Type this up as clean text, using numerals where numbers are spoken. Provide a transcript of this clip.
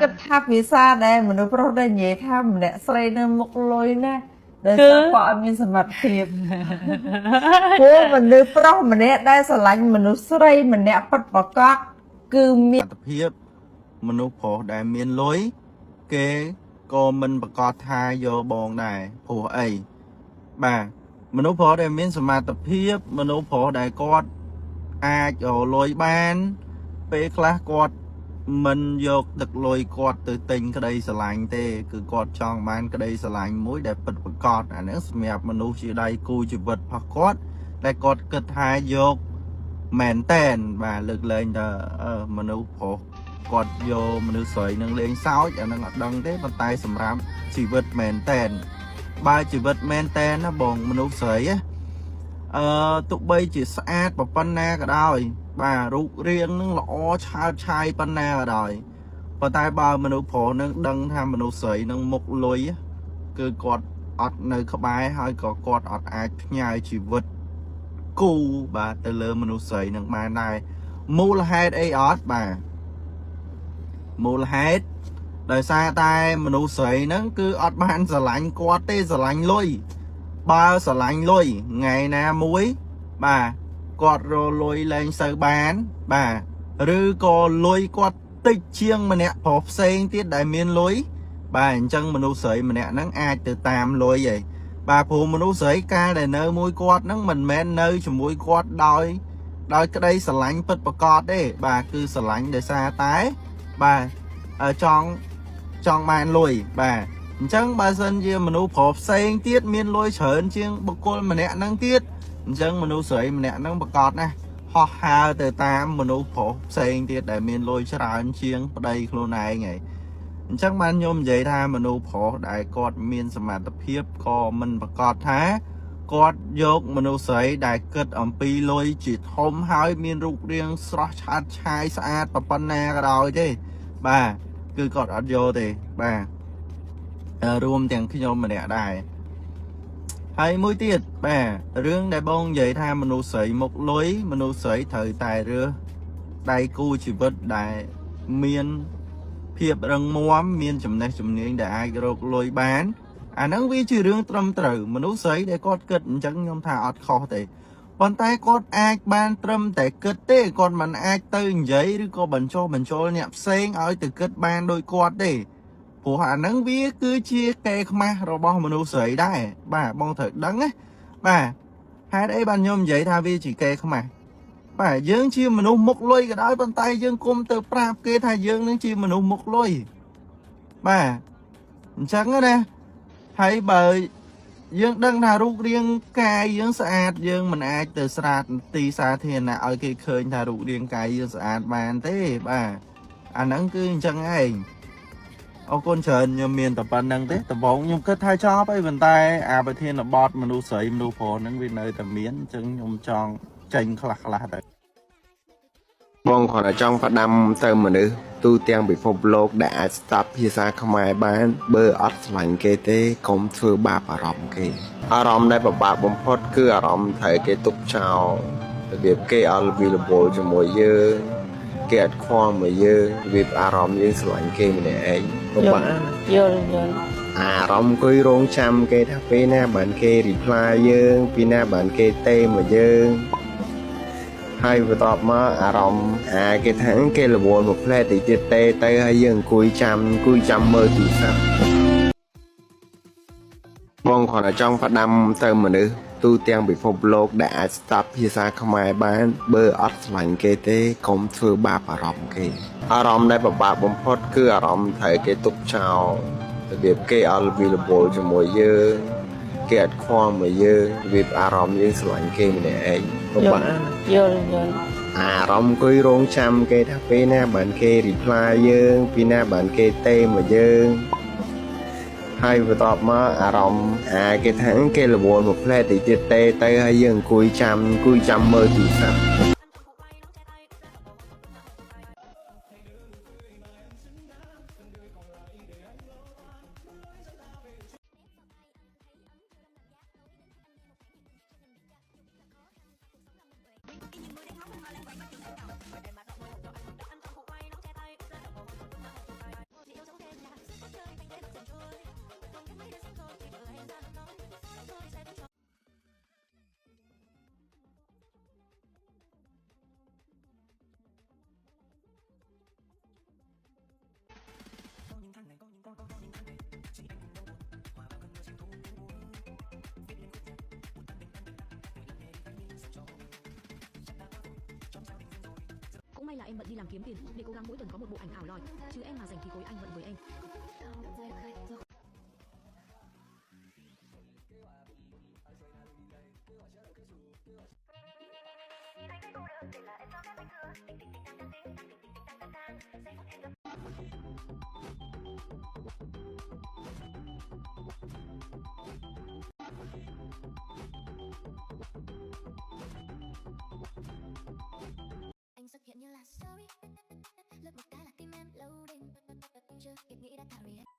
គិតថាភាសាដែរមនុស្សប្រុសដែរនិយាយថាម្នាក់ស្រីនៅមុខលុយណាដោយ គឺ សារគាត់អត់មានសមត្ថភាពព្រោះមនុស្សប្រុសម្នាក់ដែលស្រឡាញ់មនុស្សស្រីម្នាក់ពិតប្រាកដគឺមាន អត្ថភាពមនុស្សប្រុសដែលមានលុយគេក៏មិនប្រកាសថាយកបងដែរព្រោះអីបាទមនុស្សប្រុសដែលមានសមត្ថភាពមនុស្សប្រុសដែលគាត់អាចរលុយបានពេលខ្លះគាត់មិនយកទឹកលុយគាត់ទៅទិញក្តីស្រឡាញ់ទេគឺគាត់ចង់បានក្តីស្រឡាញ់មួយដែលពិតប្រាកដអានេះសម្រាប់មនុស្សជាដៃគូជីវិតរបស់គាត់ដែលគាត់គិតថាយកមែនតែនបាទលើកលែងថាមនុស្សប្រុសគាត់យកមនុស្សស្រីនឹងលេងសើចអានឹងអត់ដឹងទេប៉ុន្តែសម្រាប់ជីវិតមែនតែនបើជីវិតមែនតែនណាបងមនុស្សស្រីទោះបីជាស្អាតប៉ុណ្ណាក៏ដោយបាទរូបរាងនឹងល្អឆើតឆាយប៉ុណ្ណាក៏ដោយប៉ុន្តែបើមនុស្សប្រុសនឹងដឹងថាមនុស្សស្រីនឹងមុខលុយគឺគាត់អត់នៅក្បែរហើយក៏គាត់អត់អាចផ្ញើជីវិតគូបាទទៅលើមនុស្សស្រីនឹងបានដែរមូលហេតុអីអត់បាទមូលហេតុដោយសារតែមនុស្សស្រីហ្នឹងគឺអត់បានស្រឡាញ់គាត់ទេស្រឡាញ់លុយបើស្រឡាញ់លុយថ្ងៃណាមួយបាទគាត់រលុយលែងសូវបានបាទឬក៏លុយគាត់តិចជាងម្នាក់ប្រុសផ្សេងទៀតដែលមានលុយបាទអញ្ចឹងមនុស្សស្រីម្នាក់ហ្នឹងអាចទៅតាមលុយឯងបាទព្រោះមនុស្សស្រីកាលដែលនៅមួយគាត់ហ្នឹងមិនមែននៅជាមួយគាត់ដោយក្តីស្រឡាញ់ពិតប្រាកដទេបាទគឺស្រឡាញ់ដោយសារតែបាទចង់បានលុយបាទអញ្ចឹងបើសិនជាមនុស្សប្រុសផ្សេងទៀតមានលុយច្រើនជាងបុគ្គលម្នាក់ហ្នឹងទៀតអញ្ចឹងមនុស្សស្រីម្នាក់ហ្នឹងប្រកាសណាហោះហើរទៅតាមមនុស្សប្រុសផ្សេងទៀតដែលមានលុយច្រើនជាងប្តីខ្លួនឯងហើយអញ្ចឹងបានខ្ញុំនិយាយថាមនុស្សប្រុសដែលគាត់មានសមត្ថភាពក៏មិនប្រកាសថាគាត់យកមនុស្សស្រីដែលគិតអំពីលុយជាធំហើយមានរូបរាងស្រស់ឆើតឆាយស្អាតប៉ុណ្ណាក៏ដោយទេបាទគឺគាត់អត់យកទេបាទរួមទាំងខ្ញុំម្នាក់ដែរហើយមួយទៀតបាទរឿងដែលបងនិយាយថាមនុស្សស្រីមុខលុយមនុស្សស្រីត្រូវតែរើសដៃគូជីវិតដែលមានភាពរឹងមាំមានចំណេះជំនាញដែលអាចរកលុយបានអាហ្នឹងវាជារឿងត្រឹមត្រូវមនុស្សស្រីដែលគាត់គិតអញ្ចឹងខ្ញុំថាអត់ខុសទេប៉ុន្តែគាត់អាចបានត្រឹមតែគិតទេគាត់មិនអាចទៅនិយាយឬក៏បញ្ចុះបញ្ចូលអ្នកផ្សេងឲ្យទៅគិតបានដូចគាត់ទេព្រោះអាហ្នឹងវាគឺជាកេរខ្មាស់របស់មនុស្សស្រីដែរបាទបងត្រូវដឹងណាបាទហេតុអីបានខ្ញុំនិយាយថាវាជាកេរខ្មាស់បាទយើងជាមនុស្សមុខលុយក៏ដោយប៉ុន្តែយើងគុំទៅប្រាប់គេថាយើងនឹងជាមនុស្សមុខលុយបាទអញ្ចឹងណាហើយបើយើងដឹងថារូបរាងកាយយើងស្អាតយើងមិនអាចទៅស្រាតទីសាធារណៈឲ្យគេឃើញថារូបរាងកាយយើងស្អាតបានទេបាទអាហ្នឹងគឺអញ្ចឹងឯងអរគុណច្រើនខ្ញុំមានតែប៉ុណ្្នឹងទេដំបូងខ្ញុំគិតថាចប់ហើយប៉ុន្តែអាប្រធានបទមនុស្សស្រីមនុស្សប្រុសហ្នឹងវានៅតែមានអញ្ចឹងខ្ញុំចង់ចេញខ្លះទៅបងគាត់ចង់ផ្ដាំទៅមនុស្សទូទាំងពិភពលោកដែលអាចស្ដាប់ភាសាខ្មែរបានបើអត់ស្រឡាញ់គេទេកុំធ្វើបាបអារម្មណ៍គេអារម្មណ៍ដែលពិបាកបំផុតគឺអារម្មណ៍ត្រូវគេទុកចោលរបៀបគេអត់ល្វីល្បល់ជាមួយយើងគេអត់ខ្វល់មកយើងរបៀបអារម្មណ៍យើងស្រឡាញ់គេម្នាក់ឯងពិបាកយល់អារម្មណ៍អង្គុយរងចាំគេថាពេលណាបានគេ reply យើងពេលណាបានគេទេមកយើងហើយបន្ទាប់មកអារម្មណ៍គេថាគេរវល់មកផ្លែតិចទៀតទេទៅហើយយើងអង្គុយចាំមើលទូរស័ព្ទបងគាត់ចង់ផ្ដាំទៅមនុស្សទូទាំងពិភពលោកដែលអាចស្ដាប់ភាសាខ្មែរបានបើអត់ស្រឡាញ់គេទេកុំធ្វើបាបអារម្មណ៍គេអារម្មណ៍ដែលពិបាកបំផុតគឺអារម្មណ៍ត្រូវគេទុកចោលរបៀបគេអត់ល្វីល្បល់ជាមួយយើងគេអត់ខ្វល់មកយើងរបៀបអារម្មណ៍យើងស្រឡាញ់គេម្នាក់ឯងពិបាកយល់អារម្មណ៍អង្គុយរងចាំគេថាពេលណាបានគេ reply យើងពេលណាបានគេទេមកយើងហើយបន្ទាប់មកអារម្មណ៍គេថាគេរវល់មកផ្លែតិចទៀតទេទៅហើយយើងអង្គុយចាំមើលទូរស័ព្ទ may là em bận đi làm kiếm tiền để cố gắng mỗi tuần có một bộ ảnh ảo lòi, chứ em mà dành thì khối anh bận với em. Anh xuất hiện như là story, lướt một cái là tim em loading, chưa kịp nghĩ đã tạo react.